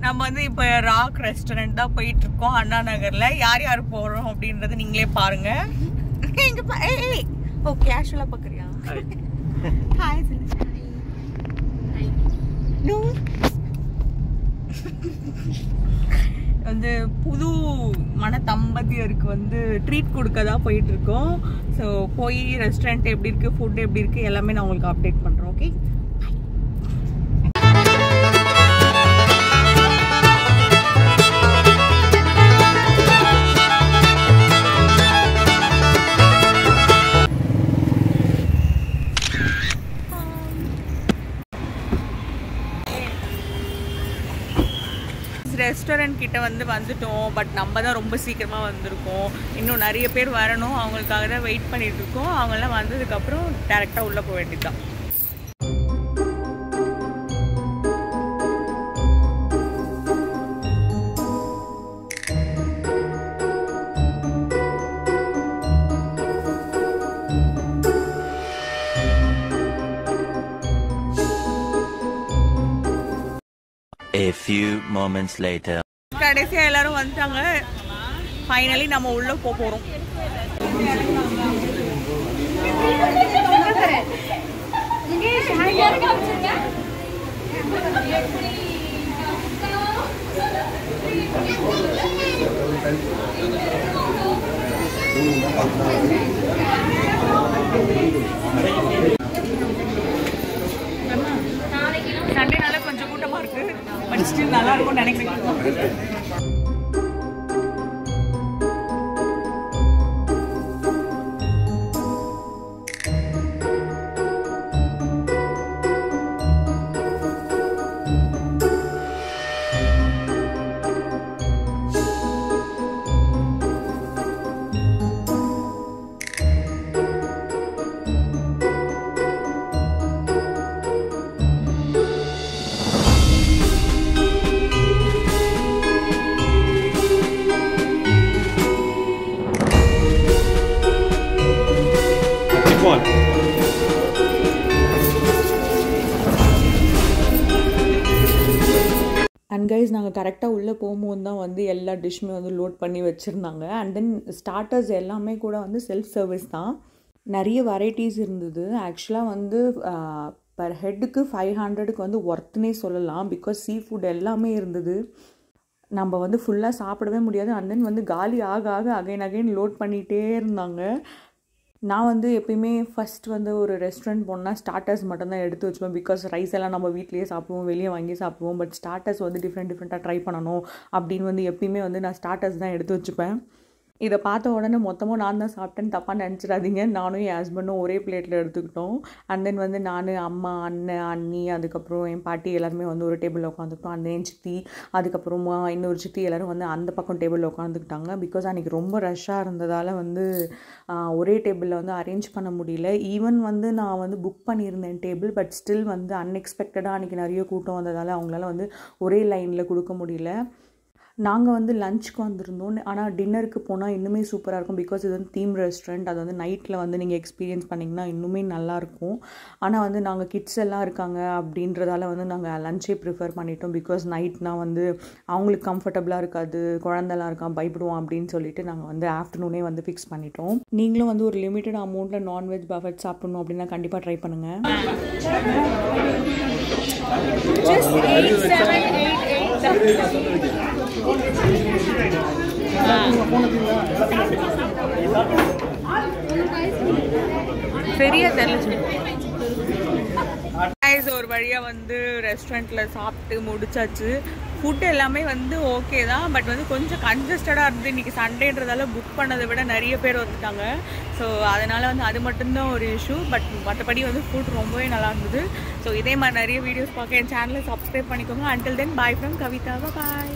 நம்ம வந்து இப்போ ராக் ரெஸ்டாரண்ட் தான் போயிட்டு இருக்கோம் அண்ணா நகர்ல. யார் யார் போறோம் அப்படின்றது நீங்களே பாருங்க. ஓ கேஷுவலா பாக்குறியா? ஹாய் வந்து புது மன தம்பதியருக்கு வந்து ட்ரீட் கொடுக்க தான் போயிட்டு இருக்கோம். ஸோ போய் ரெஸ்டாரண்ட் எப்படி இருக்கு, ஃபுட் எப்படி இருக்கு எல்லாமே நான் உங்களுக்கு அப்டேட் பண்றேன். ஓகே, ரெஸ்டாரண்ட் கிட்ட வந்துட்டோம். பட் நம்ம தான் ரொம்ப சீக்கிரமாக வந்திருக்கோம். இன்னும் நிறைய பேர் வரணும், அவங்களுக்காக தான் வெயிட் பண்ணிட்டு இருக்கோம். அவங்கெல்லாம் வந்ததுக்கப்புறம் டேரெக்டாக உள்ளே போக வேண்டியதுதான். A few moments later. கடைசியா எல்லாரும் வந்துட்டாங்க. ஃபைனலி நம்ம உள்ள போறோம். சண்டேனால கொஞ்சம் கூட்டமா இருக்கு. பட் ஸ்டில் நல்லா இருக்கும்னு நினைக்கிறேன். அண்ட் கைஸ் நாங்கள் கரெக்டாக உள்ளே போகும்போது தான் வந்து எல்லா டிஷ்ஷுமே வந்து லோட் பண்ணி வச்சுருந்தாங்க. அண்ட் தென் ஸ்டார்டர்ஸ் எல்லாமே கூட வந்து செல்ஃப் சர்வீஸ் தான். நிறைய வெரைட்டிஸ் இருந்தது. ஆக்சுவலாக வந்து பர் ஹெட்டுக்கு 500க்கு வந்து ஒர்த்துனே சொல்லலாம். பிகாஸ் சீ ஃபுட் எல்லாமே இருந்தது. நம்ம வந்து ஃபுல்லாக சாப்பிடவே முடியாது. அண்ட் தென் வந்து காலி ஆக அகைன் லோட் பண்ணிகிட்டே இருந்தாங்க. நான் வந்து எப்பயுமே ஃபஸ்ட் வந்து ஒரு ரெஸ்டாரண்ட் போனால் ஸ்டார்டர்ஸ் மட்டும்தான் எடுத்து வச்சுப்பேன். பிகாஸ் ரைஸ் எல்லாம் நம்ம வீட்லேயே சாப்பிடுவோம், வெளியே வாங்கி சாப்பிடுவோம். பட் ஸ்டார்டர்ஸ் வந்து டிஃப்ரெண்ட்டாக ட்ரை பண்ணணும் அப்படின்னு வந்து எப்பயுமே வந்து நான் ஸ்டார்டர்ஸ் தான் எடுத்து வச்சுப்பேன். இதை பார்த்த உடனே மொத்தமாக நான் தான் சாப்பிட்டேன்னு தப்பாக நினச்சிடாதீங்க. நானும் என் ஹஸ்பண்டும் ஒரே பிளேட்டில் எடுத்துக்கிட்டோம். அண்ட் தென் வந்து நான், அம்மா, அண்ணன், அண்ணி, அதுக்கப்புறம் என் பாட்டி எல்லாருமே வந்து ஒரு டேபிளில் உட்காந்துக்கிட்டோம். அந்த என் சித்தி, அதுக்கப்புறமா இன்னொரு சித்தி எல்லோரும் வந்து அந்த பக்கம் டேபிளில் உட்காந்துக்கிட்டாங்க. பிகாஸ் அன்றைக்கி ரொம்ப ரஷ்ஷாக இருந்ததால் வந்து ஒரே டேபிளில் வந்து அரேஞ்ச் பண்ண முடியல. ஈவன் வந்து நான் வந்து புக் பண்ணியிருந்தேன் டேபிள். பட் ஸ்டில் வந்து அன்எக்ஸ்பெக்டடாக அன்றைக்கி நிறைய கூட்டம் வந்ததால் அவங்களால வந்து ஒரே லைனில் கொடுக்க முடியல. நாங்கள் வந்து லஞ்சுக்கு வந்திருந்தோம். ஆனால் டின்னருக்கு போனால் இன்னுமே சூப்பராக இருக்கும். பிகாஸ் இது வந்து தீம் ரெஸ்டாரண்ட். அது வந்து நைட்டில் வந்து நீங்கள் எக்ஸ்பீரியன்ஸ் பண்ணிங்கன்னா இன்னுமே நல்லாயிருக்கும். ஆனால் வந்து நாங்கள் கிட்ஸ் எல்லாம் இருக்காங்க அப்படின்றதால வந்து நாங்கள் லஞ்சே ப்ரிஃபர் பண்ணிட்டோம். பிகாஸ் நைட்னால் வந்து அவங்களுக்கு கம்ஃபர்டபுளாக இருக்காது, குழந்தெல்லாம் இருக்கான் பயப்படுவோம் அப்படின்னு சொல்லிட்டு நாங்கள் வந்து ஆஃப்டர்நூனே வந்து ஃபிக்ஸ் பண்ணிட்டோம். நீங்களும் வந்து ஒரு லிமிட்டட் அமௌண்ட்டில் நான்வெஜ் பஃபெட் சாப்பிடணும் அப்படின்னா கண்டிப்பாக ட்ரை பண்ணுங்கள். சரியா தெரியல. ஒரு வழியாக வந்து ரெஸ்டாரண்ட்டில் சாப்பிட்டு முடிச்சாச்சு. ஃபுட் எல்லாமே வந்து ஓகே தான். பட் வந்து கொஞ்சம் கன்ஜஸ்டடாக இருந்து இன்றைக்கி சண்டேன்றதால புக் பண்ணதை விட நிறைய பேர் வந்துட்டாங்க. ஸோ அதனால் வந்து அது மட்டும்தான் ஒரு இஷ்யூ. பட் மற்றபடி வந்து ஃபுட் ரொம்பவே நல்லா இருந்தது. ஸோ இதே மாதிரி நிறைய வீடியோஸ் பார்க்க என் சேனலை சப்ஸ்கிரைப் பண்ணிக்கோங்க. Until then bye from Kavitha. Bye.